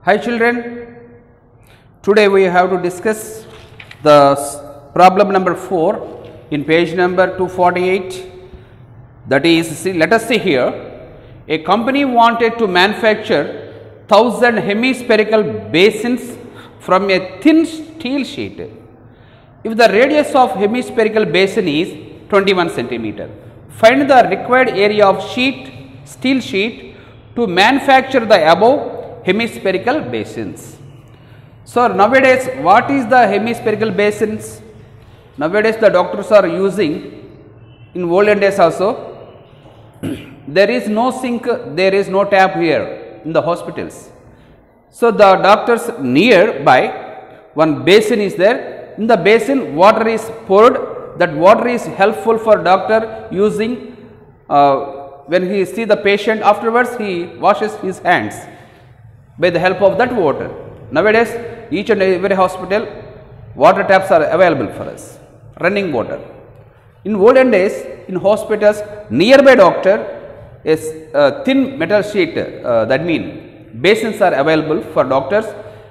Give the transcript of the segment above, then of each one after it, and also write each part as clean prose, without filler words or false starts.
Hi children, today we have to discuss the problem number 4 in page number 248. That is, let us see here, a company wanted to manufacture 1000 hemispherical basins from a thin steel sheet. If the radius of hemispherical basin is 21 centimeter, find the required area of steel sheet to manufacture the above hemispherical basins. So, nowadays what is the hemispherical basins? Nowadays the doctors are using, in olden days also, there is no sink, there is no tap here in the hospitals. So, the doctors nearby one basin is there, in the basin water is poured, that water is helpful for doctor using when he see the patient, afterwards he washes his hands by the help of that water. Nowadays each and every hospital water taps are available for us, running water. In olden days in hospitals, nearby doctor is thin metal sheet, that mean basins are available for doctors.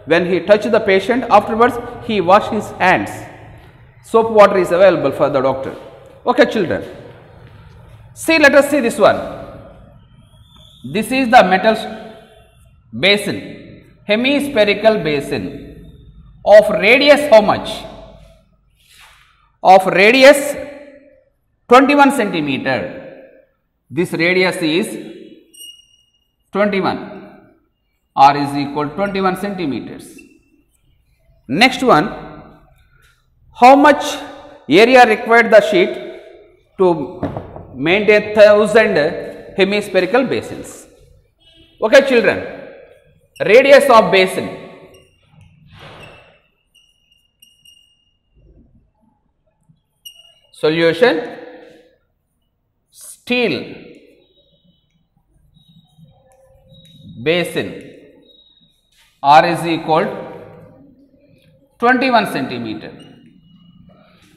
When he touch the patient, afterwards he wash his hands, soap water is available for the doctor. Okay children, see, let us see this one. This is the metal basin, hemispherical basin of radius how much? Of radius 21 centimeter. This radius is 21, r is equal to 21 centimeters. Next one, how much area required the sheet to maintain 1000 hemispherical basins? Okay children, radius of basin, solution, steel basin, r is equal to 21 centimeter.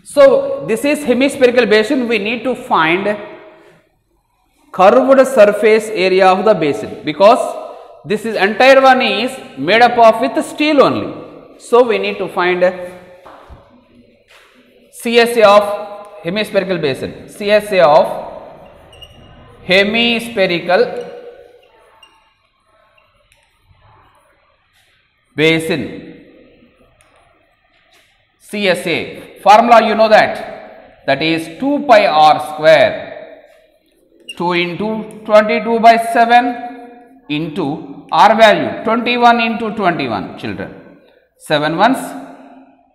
So, this is hemispherical basin, we need to find curved surface area of the basin, because this is entire one is made up of with steel only. So, we need to find CSA of hemispherical basin, CSA of hemispherical basin, CSA, formula you know that is 2 pi r square, 2 into 22 by 7 into r value 21 into 21 children, 7 ones,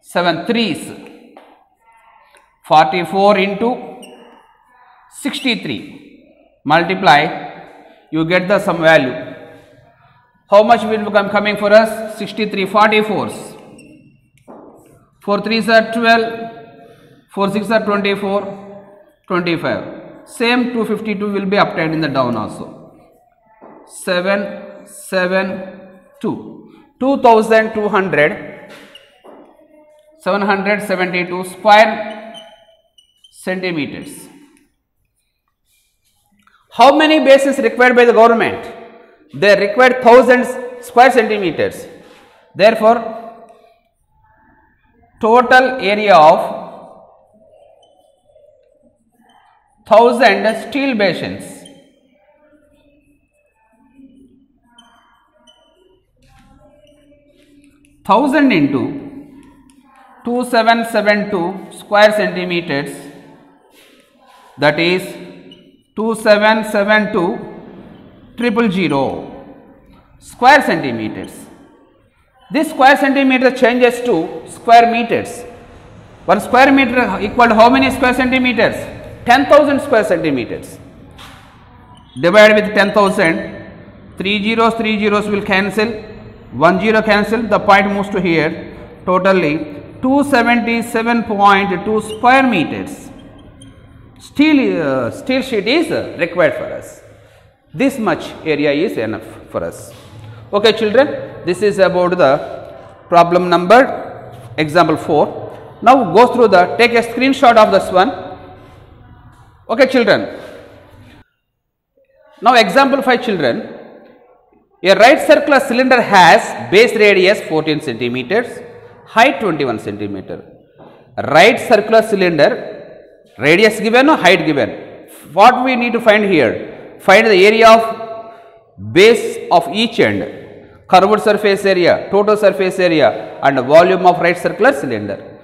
7 threes, 44 into 63, multiply, you get the some value. How much will become coming for us? 63, 44s, 4 3s are 12, 4 6 are 24, 25, same 252 will be obtained in the down also. 7 7 2, 2200, 772 square centimeters. How many basins required by the government? They required 1000 square centimeters. Therefore, total area of 1000 steel basins, 1000 into 2772 square centimeters, that is 2772 000 square centimeters. This square centimeter changes to square meters. 1 square meter equal to how many square centimeters? 10,000 square centimeters. Divide with 10,000, 3 zeros will cancel, 1 zero cancel, the point moves to here, totally 277.2 square meters. Steel sheet is required for us. This much area is enough for us. Okay children, this is about the problem number example 4. Now go through take a screenshot of this one. Okay children, now example 5 children, A right circular cylinder has base radius 14 centimeters, height 21 centimeter. Right circular cylinder, radius given or height given. What we need to find here? Find the area of base of each end, curved surface area, total surface area and volume of right circular cylinder.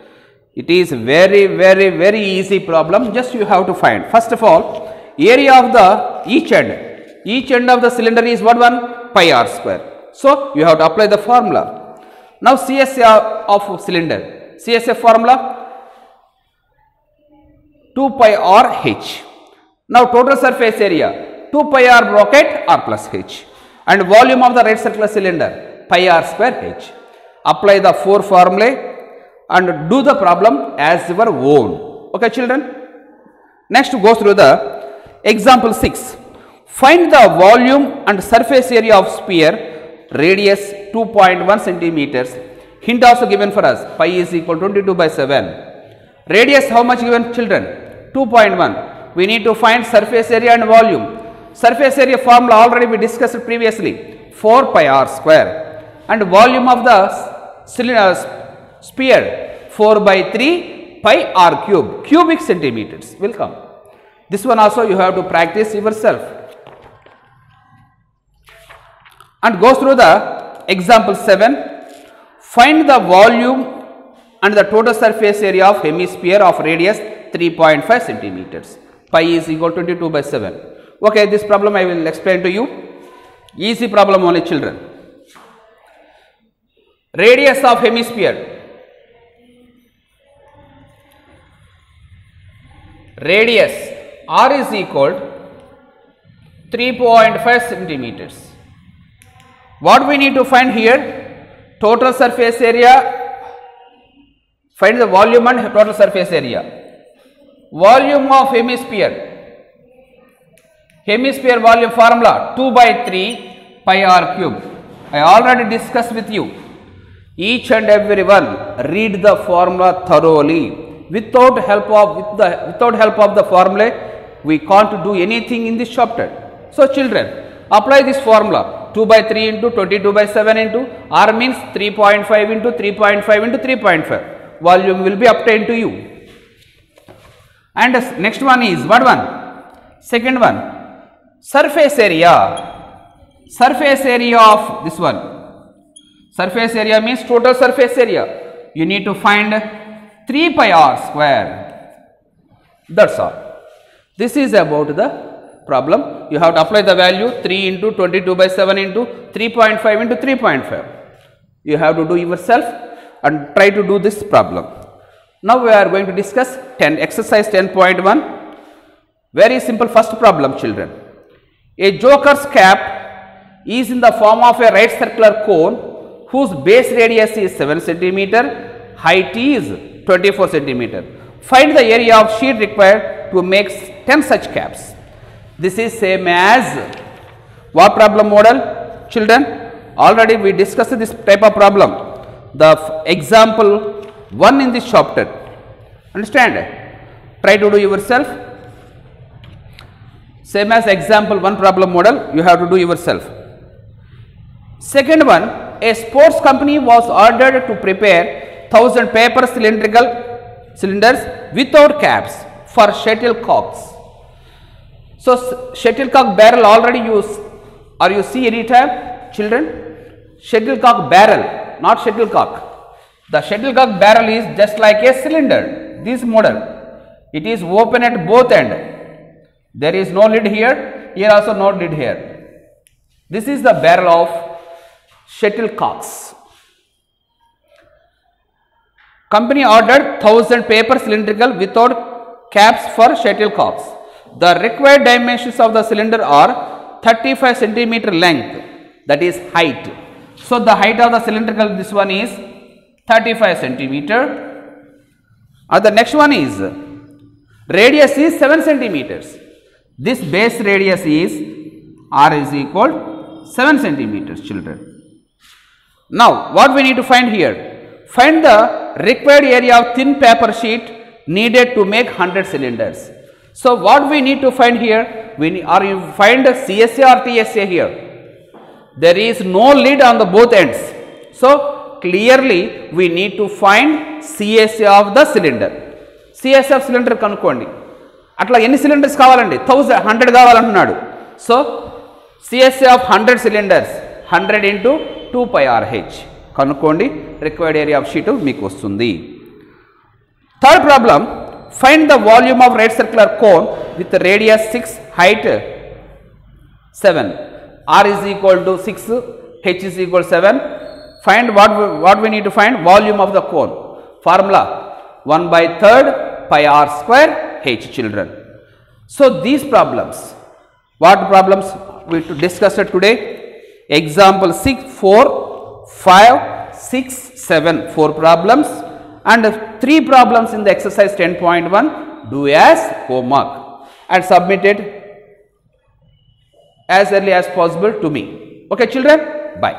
It is very easy problem, just you have to find. First of all, area of the each end of the cylinder is what one? Pi r square. So, you have to apply the formula. Now, CSA of cylinder, CSA formula 2 pi r h. Now, total surface area 2 pi r bracket r plus h and volume of the right circular cylinder pi r square h. Apply the 4 formulae and do the problem as your own. Okay, children. Next, go through the example 6. Find the volume and surface area of sphere, radius 2.1 centimeters. Hint also given for us, pi is equal to 22 by 7. Radius how much given, children? 2.1. We need to find surface area and volume. Surface area formula already we discussed previously, 4 pi r square. And volume of the cylinder sphere, 4 by 3 pi r cube, cubic centimeters will come. This one also you have to practice yourself. And go through the example 7. Find the volume and the total surface area of hemisphere of radius 3.5 centimeters. Pi is equal to 22 by 7. Okay, this problem I will explain to you. Easy problem only, children. Radius of hemisphere. Radius r is equal to 3.5 centimeters. What we need to find here? Total surface area. Find the volume and total surface area. Volume of hemisphere. Hemisphere volume formula 2 by 3 pi r cube. I already discussed with you. Each and every one read the formula thoroughly. Without help of the formula, we can't do anything in this chapter. So, children, apply this formula. 2 by 3 into 22 by 7 into r means 3.5 into 3.5 into 3.5. Volume will be obtained to you. And next one is what one? Second one, surface area. Surface area of this one. Surface area means total surface area. You need to find 3 pi r square. That's all. This is about the problem. You have to apply the value 3 into 22 by 7 into 3.5 into 3.5. You have to do yourself and try to do this problem. Now we are going to discuss exercise 10.1. Very simple first problem, children. A joker's cap is in the form of a right circular cone whose base radius is 7 centimeter, height is 24 centimeter. Find the area of sheet required to make 10 such caps. This is same as what problem model, children? Already we discussed this type of problem. The example 1 in this chapter. Understand? Try to do yourself. Same as example 1 problem model, you have to do yourself. Second one, a sports company was ordered to prepare 1000 paper cylindrical cylinders without caps for shuttlecocks. So, shuttlecock barrel already used, or you see any time, children? Shuttlecock barrel, not shuttlecock. The shuttlecock barrel is just like a cylinder. This model, it is open at both ends. There is no lid here. Here also no lid here. This is the barrel of shuttlecocks. Company ordered 1000 paper cylindrical without caps for shuttlecocks. The required dimensions of the cylinder are 35 centimeter length, that is height. So, the height of the cylindrical, this one is 35 centimeter. And the next one is radius is 7 centimeters. This base radius is r is equal 7 centimeters, children. Now, what we need to find here? Find the required area of thin paper sheet needed to make 100 cylinders. So, what we need to find here? You find CSA or TSA here? there is no lid on the both ends. So clearly we need to find CSA of the cylinder. CSA of cylinder కనుక్కోండి. అట్లా ఎన్ని cylinders కావాలండి? 100 కావాలంటున్నాడు. So CSA of 100 cylinders 100 into 2 pi RH కనుక్కోండి. Required area of sheet మీకు వస్తుంది. Third problem, find the volume of right circular cone with radius 6, height 7. R is equal to 6, H is equal to 7. Find what we need to find? Volume of the cone. Formula 1/3 pi r square H, children. So these problems, what problems we to discuss it today? Example 6, 4, 5, 6, 7, 4 problems and 3 problems in the exercise 10.1. Do as homework and submit it as early as possible to me. Okay children, bye.